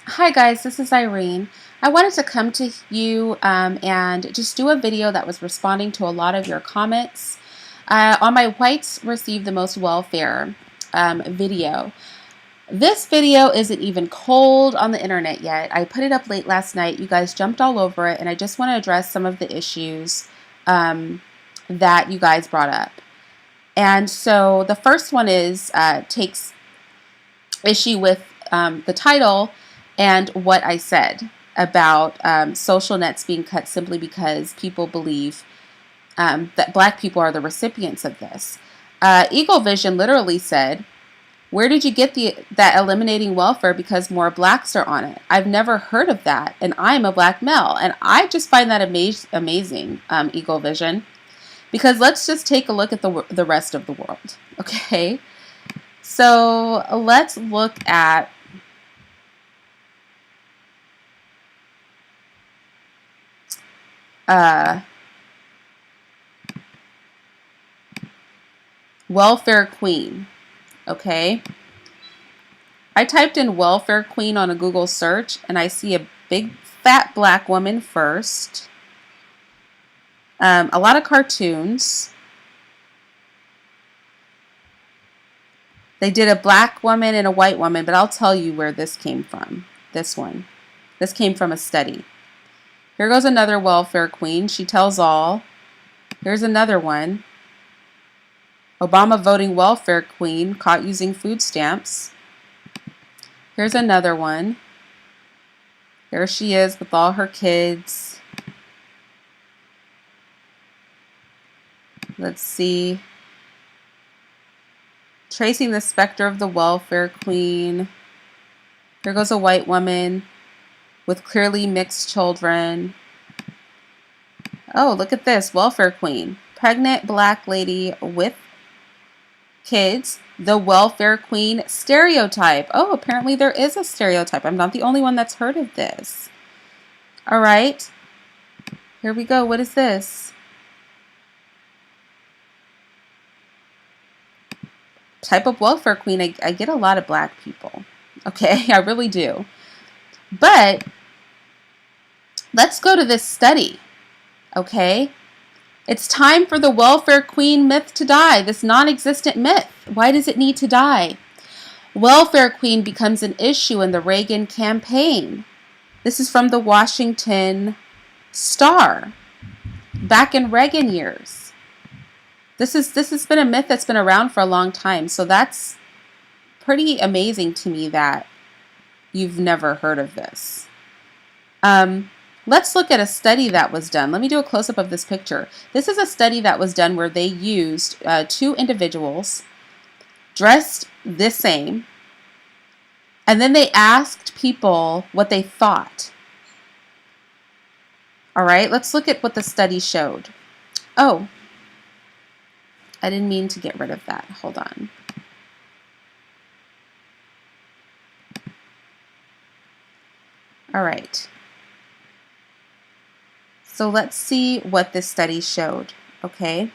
Hi guys, this is Irene. I wanted to come to you and just do a video that was responding to a lot of your comments on my Whites Receive the Most Welfare video. This video isn't even cold on the internet yet. I put it up late last night. You guys jumped all over it, and I just want to address some of the issues that you guys brought up. And so the first one is takes issue with the title and what I said about social nets being cut simply because people believe that Black people are the recipients of this. Eagle Vision literally said, "Where did you get that eliminating welfare because more Blacks are on it? I've never heard of that, and I'm a Black male." And I just find that amazing, Eagle Vision, because let's just take a look at the rest of the world, okay? So let's look at welfare queen, okay? I typed in welfare queen on a Google search, and I see a big fat Black woman first. A lot of cartoons. They did a Black woman and a white woman, but I'll tell you where this came from. This one. This came from a study. Here goes another welfare queen. She tells all. Here's another one. Obama voting welfare queen caught using food stamps. Here's another one. There she is with all her kids. Let's see. Tracing the specter of the welfare queen. Here goes a white woman with clearly mixed children. Oh, look at this, welfare queen. Pregnant Black lady with kids, the welfare queen stereotype. Oh, apparently there is a stereotype. I'm not the only one that's heard of this. All right, here we go. What is this? Type of welfare queen. I get a lot of Black people. Okay, I really do. But let's go to this study, okay? It's time for the welfare queen myth to die, this non-existent myth. Why does it need to die? Welfare queen becomes an issue in the Reagan campaign. This is from the Washington Star, back in Reagan years. This has been a myth that's been around for a long time, so that's pretty amazing to me that you've never heard of this. Let's look at a study that was done. Let me do a close-up of this picture. This is a study that was done where they used two individuals dressed the same, and then they asked people what they thought. All right, let's look at what the study showed. Oh, I didn't mean to get rid of that. Hold on. All right. So let's see what this study showed, okay?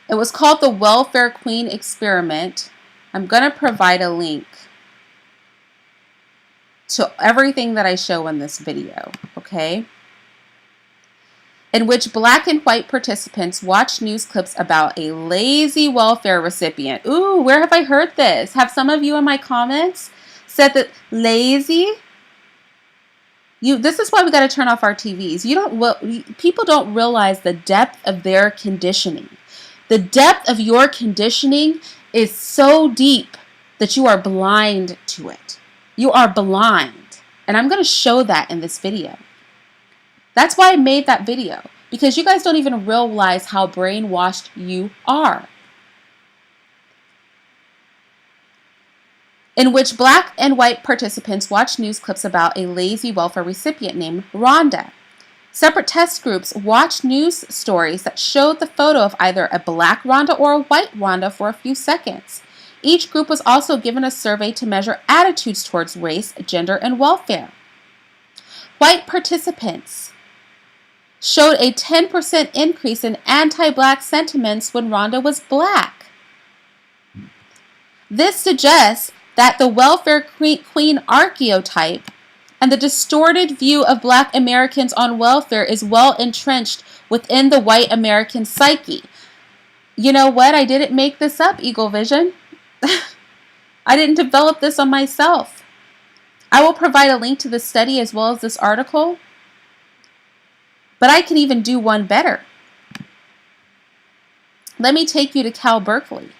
It was called the Welfare Queen Experiment. I'm going to provide a link to everything that I show in this video, okay? In which Black and white participants watched news clips about a lazy welfare recipient. Ooh, where have I heard this? Have some of you in my comments said that lazy? This is why we got to turn off our TVs. People don't realize the depth of their conditioning. The depth of your conditioning is so deep that you are blind to it. You are blind. And I'm going to show that in this video. That's why I made that video, because you guys don't even realize how brainwashed you are. In which Black and white participants watched news clips about a lazy welfare recipient named Rhonda. Separate test groups watched news stories that showed the photo of either a Black Rhonda or a white Rhonda for a few seconds. Each group was also given a survey to measure attitudes towards race, gender, and welfare. White participants showed a 10% increase in anti-Black sentiments when Rhonda was Black. This suggests that the welfare queen archetype and the distorted view of Black Americans on welfare is well entrenched within the white American psyche. You know what? I didn't make this up, Eagle Vision. I didn't develop this on myself. I will provide a link to this study as well as this article, but I can even do one better. Let me take you to Cal Berkeley.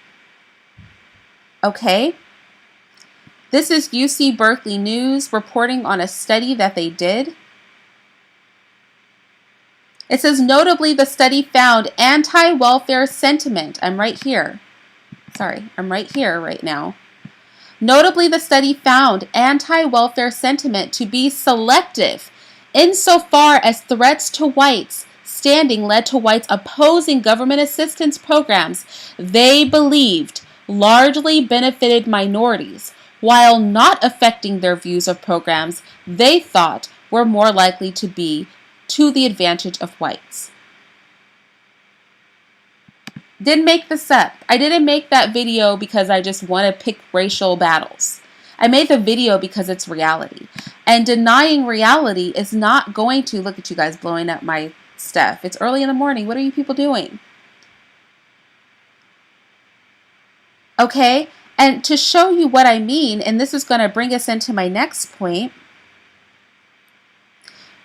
Okay? This is UC Berkeley News reporting on a study that they did. It says, notably, the study found anti-welfare sentiment. I'm right here. Sorry, I'm right here right now. Notably, the study found anti-welfare sentiment to be selective insofar as threats to whites standing led to whites opposing government assistance programs they believed largely benefited minorities, while not affecting their views of programs they thought were more likely to be to the advantage of whites. Didn't make this up. I didn't make that video because I just want to pick racial battles. I made the video because it's reality. And denying reality is not going to, look at you guys blowing up my stuff. It's early in the morning. What are you people doing? Okay? And to show you what I mean, and this is going to bring us into my next point,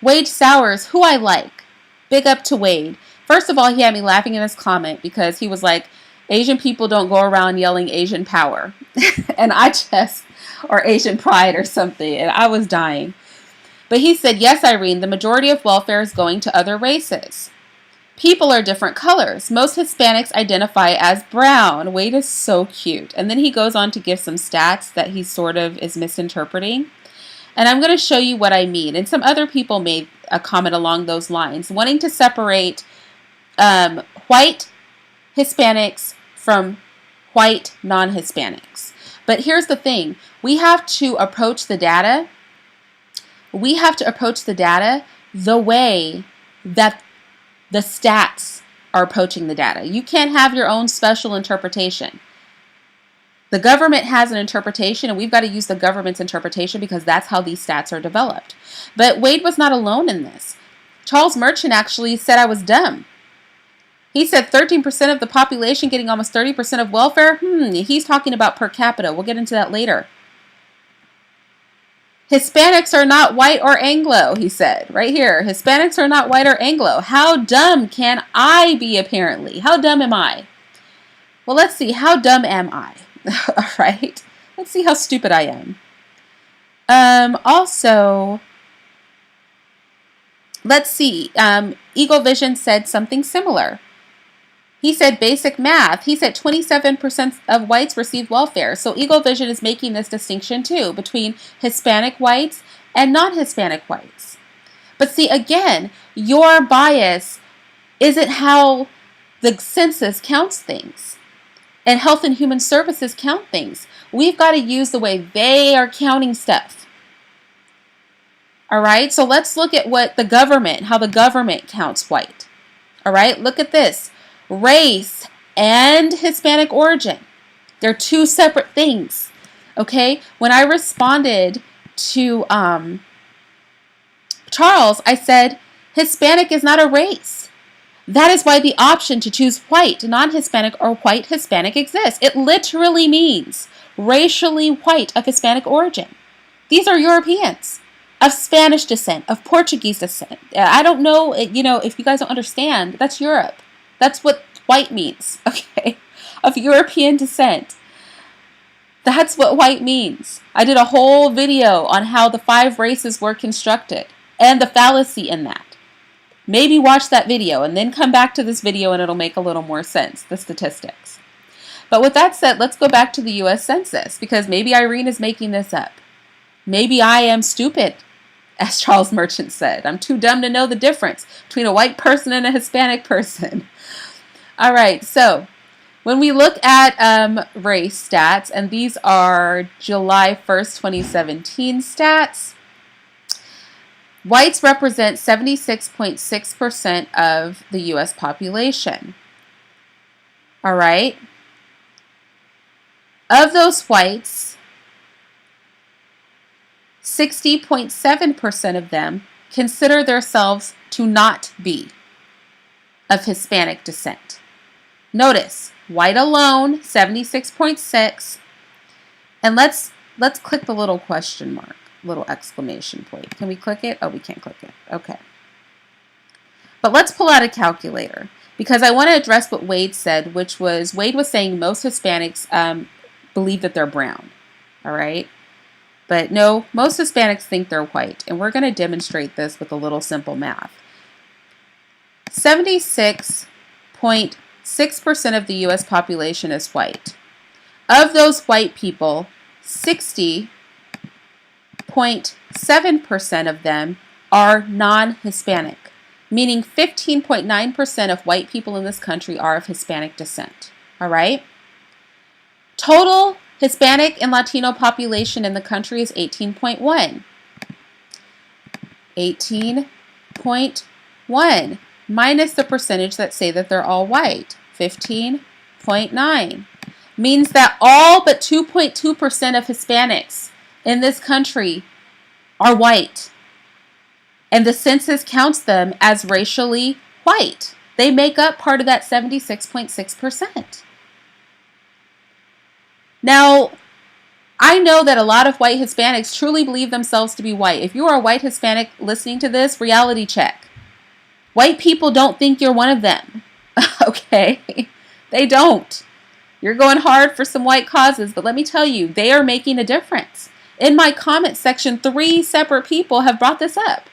Wade Sowers, who I like. Big up to Wade. First of all, he had me laughing in his comment because he was like, Asian people don't go around yelling Asian power. And I just, or Asian pride or something, and I was dying. But he said, yes, Irene, the majority of welfare is going to other races. People are different colors. Most Hispanics identify as brown. Wade is so cute. And then he goes on to give some stats that he sort of is misinterpreting. And I'm going to show you what I mean. And some other people made a comment along those lines, wanting to separate white Hispanics from white non-Hispanics. But here's the thing. We have to approach the data. We have to approach the data the way that the stats are approaching the data. You can't have your own special interpretation. The government has an interpretation, and we've got to use the government's interpretation because that's how these stats are developed. But Wade was not alone in this. Charles Merchant actually said I was dumb. He said 13% of the population getting almost 30% of welfare. He's talking about per capita. We'll get into that later. Hispanics are not white or Anglo, he said. Right here. Hispanics are not white or Anglo. How dumb can I be, apparently? How dumb am I? Well, let's see. How dumb am I? All right. Let's see how stupid I am. Also, let's see. Eagle Vision said something similar. He said basic math. He said 27% of whites receive welfare. So Eagle Vision is making this distinction too between Hispanic whites and non-Hispanic whites. But see, again, your bias isn't how the census counts things and Health and Human Services count things. We've got to use the way they are counting stuff. All right, so let's look at what the government, how the government counts white. All right, look at this. Race and Hispanic origin. They're two separate things. Okay? When I responded to Charles, I said, Hispanic is not a race. That is why the option to choose white, non-Hispanic, or white Hispanic exists. It literally means racially white of Hispanic origin. These are Europeans of Spanish descent, of Portuguese descent. I don't know, if you guys don't understand, that's Europe. That's what white means, okay? Of European descent. That's what white means. I did a whole video on how the 5 races were constructed and the fallacy in that. Maybe watch that video and then come back to this video and it'll make a little more sense, the statistics. But with that said, let's go back to the U.S. Census because maybe Irene is making this up. Maybe I am stupid, as Charles Merchant said. I'm too dumb to know the difference between a white person and a Hispanic person. All right, so when we look at race stats, and these are July 1st, 2017 stats, whites represent 76.6% of the U.S. population. All right. Of those whites, 60.7% of them consider themselves to not be of Hispanic descent. Notice, white alone, 76.6. And let's click the little question mark, little exclamation point. Can we click it? Oh, we can't click it. Okay. But let's pull out a calculator because I want to address what Wade said, which was Wade was saying most Hispanics believe that they're brown. All right. But no, most Hispanics think they're white. And we're going to demonstrate this with a little simple math. 76.6% of the U.S. population is white. Of those white people, 60.7% of them are non-Hispanic, meaning 15.9% of white people in this country are of Hispanic descent. All right? Total Hispanic and Latino population in the country is 18.1. 18.1 minus the percentage that say that they're all white, 15.9. Means that all but 2.2% of Hispanics in this country are white. And the census counts them as racially white. They make up part of that 76.6%. Now, I know that a lot of white Hispanics truly believe themselves to be white. If you are a white Hispanic listening to this, reality check. White people don't think you're one of them. Okay? They don't. You're going hard for some white causes, but let me tell you, they are making a difference. In my comment section, 3 separate people have brought this up.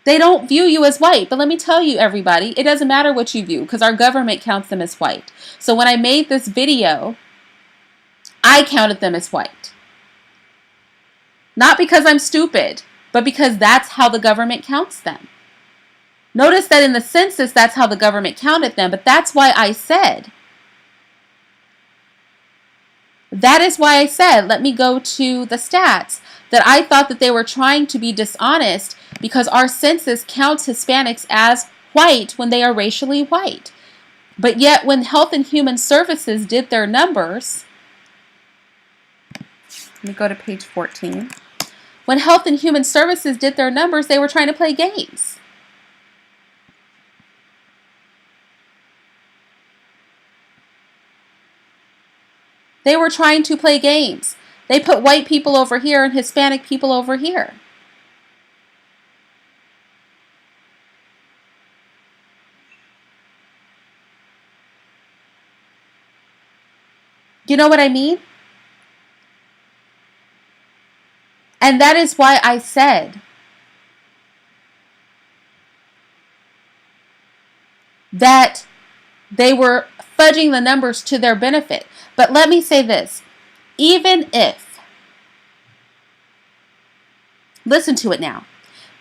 They don't view you as white, but let me tell you, everybody, it doesn't matter what you view because our government counts them as white. So when I made this video, I counted them as white. Not because I'm stupid, but because that's how the government counts them. Notice that in the census, that's how the government counted them, but that's why I said, let me go to the stats, that I thought that they were trying to be dishonest because our census counts Hispanics as white when they are racially white. But yet when Health and Human Services did their numbers, let me go to page 14. When Health and Human Services did their numbers, they were trying to play games. They were trying to play games. They put white people over here and Hispanic people over here. You know what I mean? And that is why I said that they were fudging the numbers to their benefit. But let me say this, even if, listen to it now,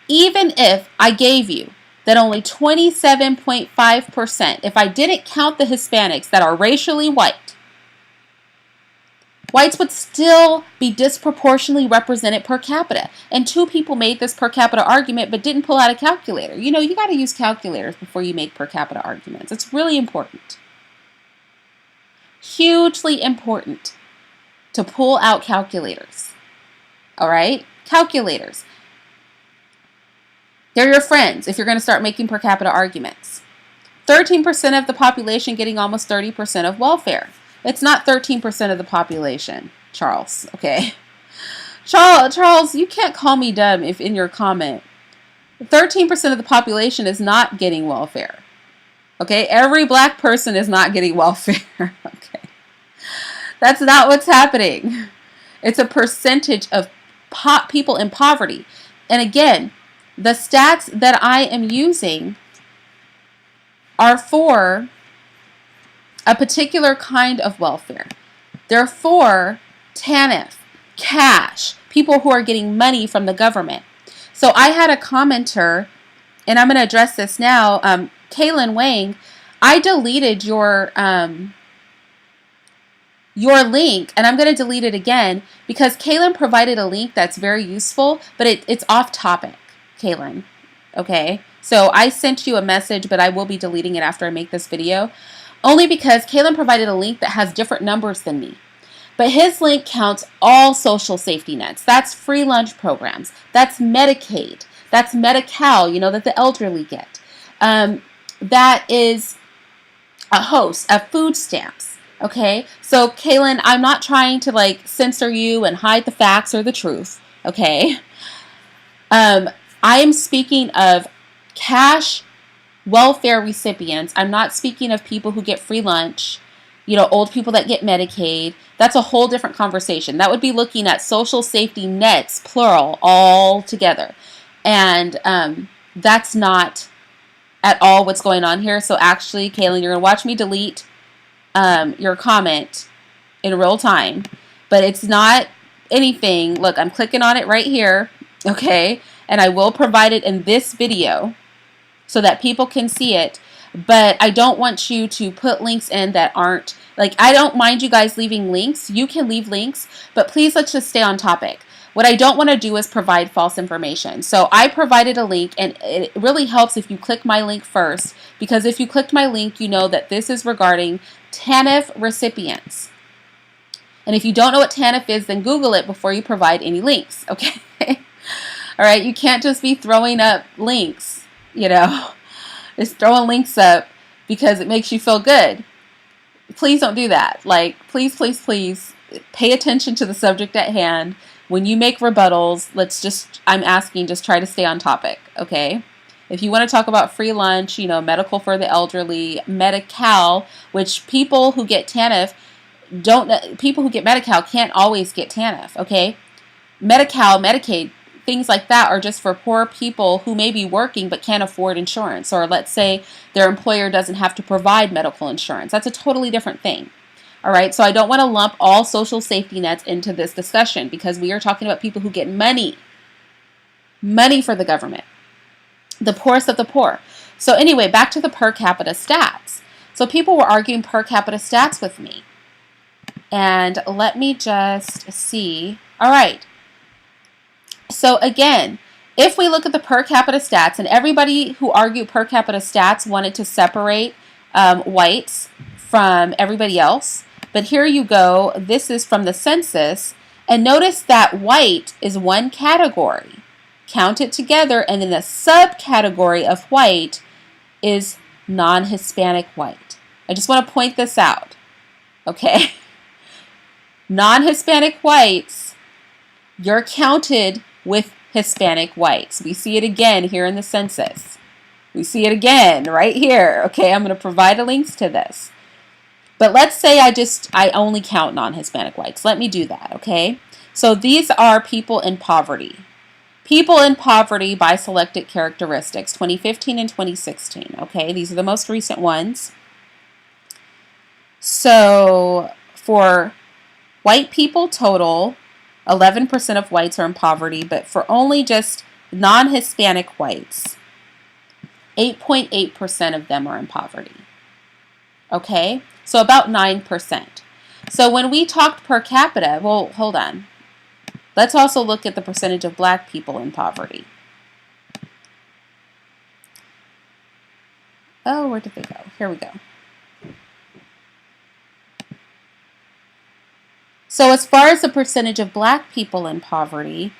even if I gave you that only 27.5%, if I didn't count the Hispanics that are racially white, whites would still be disproportionately represented per capita. And 2 people made this per capita argument but didn't pull out a calculator. You know, you got to use calculators before you make per capita arguments. It's really important. Hugely important to pull out calculators. All right? Calculators. They're your friends if you're going to start making per capita arguments. 13% of the population getting almost 30% of welfare. It's not 13% of the population, Charles, okay? Charles, you can't call me dumb if in your comment. 13% of the population is not getting welfare. Okay? Every black person is not getting welfare. Okay? That's not what's happening. It's a percentage of people in poverty. And again, the stats that I am using are for a particular kind of welfare. They're for TANF, cash, people who are getting money from the government. So I had a commenter, and I'm going to address this now, Kaylin Wang, I deleted your link, and I'm going to delete it again because Kaylin provided a link that's very useful, but it's off topic, Kaylin. Okay? So I sent you a message, but I will be deleting it after I make this video. Only because Kaylin provided a link that has different numbers than me. But his link counts all social safety nets. That's free lunch programs. That's Medicaid. That's Medi-Cal, that the elderly get. That is a host of food stamps. Okay? So, Kaylin, I'm not trying to censor you and hide the facts or the truth. Okay? I am speaking of cash welfare recipients. I'm not speaking of people who get free lunch, old people that get Medicaid. That's a whole different conversation. That would be looking at social safety nets, plural, all together. And that's not at all what's going on here. So actually, Kaylin, you're going to watch me delete your comment in real time. But it's not anything. Look, I'm clicking on it right here. Okay? And I will provide it in this video so that people can see it. But I don't want you to put links in that aren't, I don't mind you guys leaving links. You can leave links, but please let's just stay on topic. What I don't want to do is provide false information. So I provided a link, and it really helps if you click my link first, because if you clicked my link, you know that this is regarding TANF recipients. And if you don't know what TANF is, then Google it before you provide any links, okay? All right, you can't just be throwing up links, just throwing links up because it makes you feel good. Please don't do that. Please, please, please pay attention to the subject at hand. When you make rebuttals, I'm asking, just try to stay on topic, okay? If you want to talk about free lunch, medical for the elderly, Medi-Cal, which people who get TANF people who get Medi-Cal can't always get TANF, okay? Medi-Cal, Medicaid, things like that are just for poor people who may be working but can't afford insurance, or let's say their employer doesn't have to provide medical insurance. That's a totally different thing. All right, so I don't want to lump all social safety nets into this discussion because we are talking about people who get money for the government, the poorest of the poor. So anyway, back to the per capita stats. So people were arguing per capita stats with me. And let me just see. All right. So again, if we look at the per capita stats, and everybody who argued per capita stats wanted to separate whites from everybody else. But here you go. This is from the census. And notice that white is one category. Count it together. And then the subcategory of white is non-Hispanic white. I just want to point this out. Okay? Non-Hispanic whites, you're counted with Hispanic whites. We see it again here in the census. We see it again right here. Okay, I'm going to provide the links to this. But let's say I only count non-Hispanic whites. Let me do that, okay? So these are people in poverty. People in poverty by selected characteristics, 2015 and 2016, okay? These are the most recent ones. So for white people total, 11% of whites are in poverty, but for only just non-Hispanic whites, 8.8% of them are in poverty. Okay? So about 9%. So when we talked per capita, well, hold on. Let's also look at the percentage of black people in poverty. Oh, where did they go? Here we go. So as far as the percentage of black people in poverty,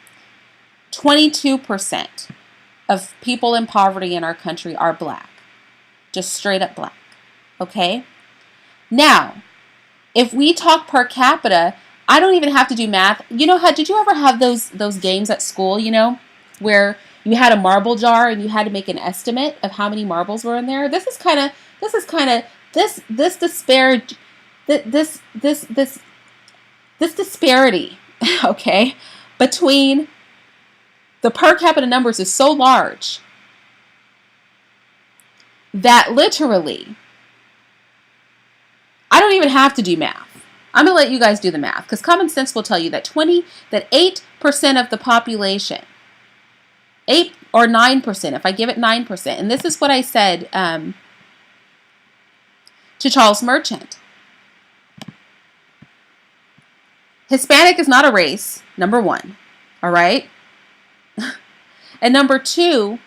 22% of people in poverty in our country are black. Just straight up black. Okay? Now, if we talk per capita, I don't even have to do math. Did you ever have those games at school, where you had a marble jar and you had to make an estimate of how many marbles were in there? This disparity, okay, between the per capita numbers is so large that literally I don't even have to do math. I'm going to let you guys do the math because common sense will tell you that 8% of the population, 8 or 9%, if I give it 9%, and this is what I said to Charles Merchant. Hispanic is not a race, number one, all right? And number two,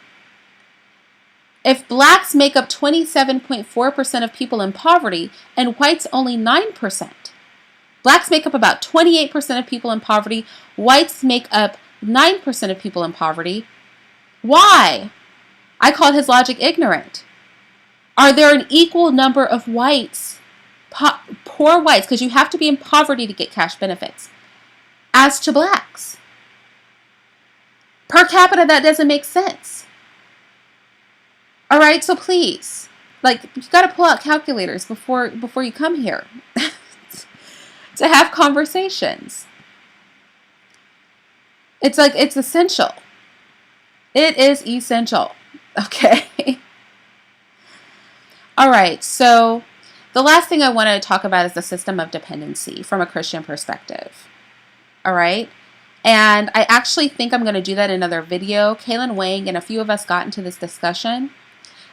if blacks make up 27.4% of people in poverty and whites only 9%, Blacks make up about 28% of people in poverty. Whites make up 9% of people in poverty. Why? I called his logic ignorant. Are there an equal number of whites, poor whites, because you have to be in poverty to get cash benefits, as to blacks? Per capita, that doesn't make sense. All right, so please, like, you got to pull out calculators before you come here to have conversations. It's like, it's essential. It is essential. Okay. All right, so the last thing I want to talk about is the system of dependency from a Christian perspective. All right. And I actually think I'm going to do that in another video. Kaylin Wang and a few of us got into this discussion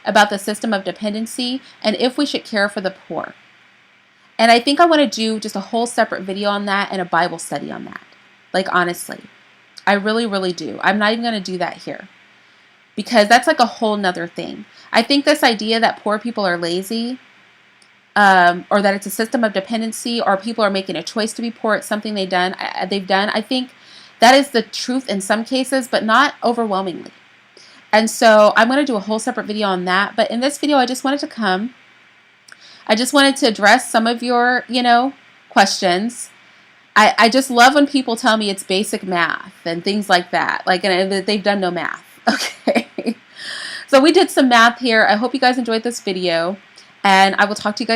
about the system of dependency and if we should care for the poor. And I think I want to do just a whole separate video on that and a Bible study on that. Like, honestly, I really, really do. I'm not even going to do that here because that's like a whole nother thing. I think this idea that poor people are lazy or that it's a system of dependency or people are making a choice to be poor, it's something they've done. I think that is the truth in some cases, but not overwhelmingly. And so I'm going to do a whole separate video on that. But in this video, I just wanted to come. I just wanted to address some of your, questions. I just love when people tell me it's basic math and things like that. Like, and they've done no math. Okay. So we did some math here. I hope you guys enjoyed this video. And I will talk to you guys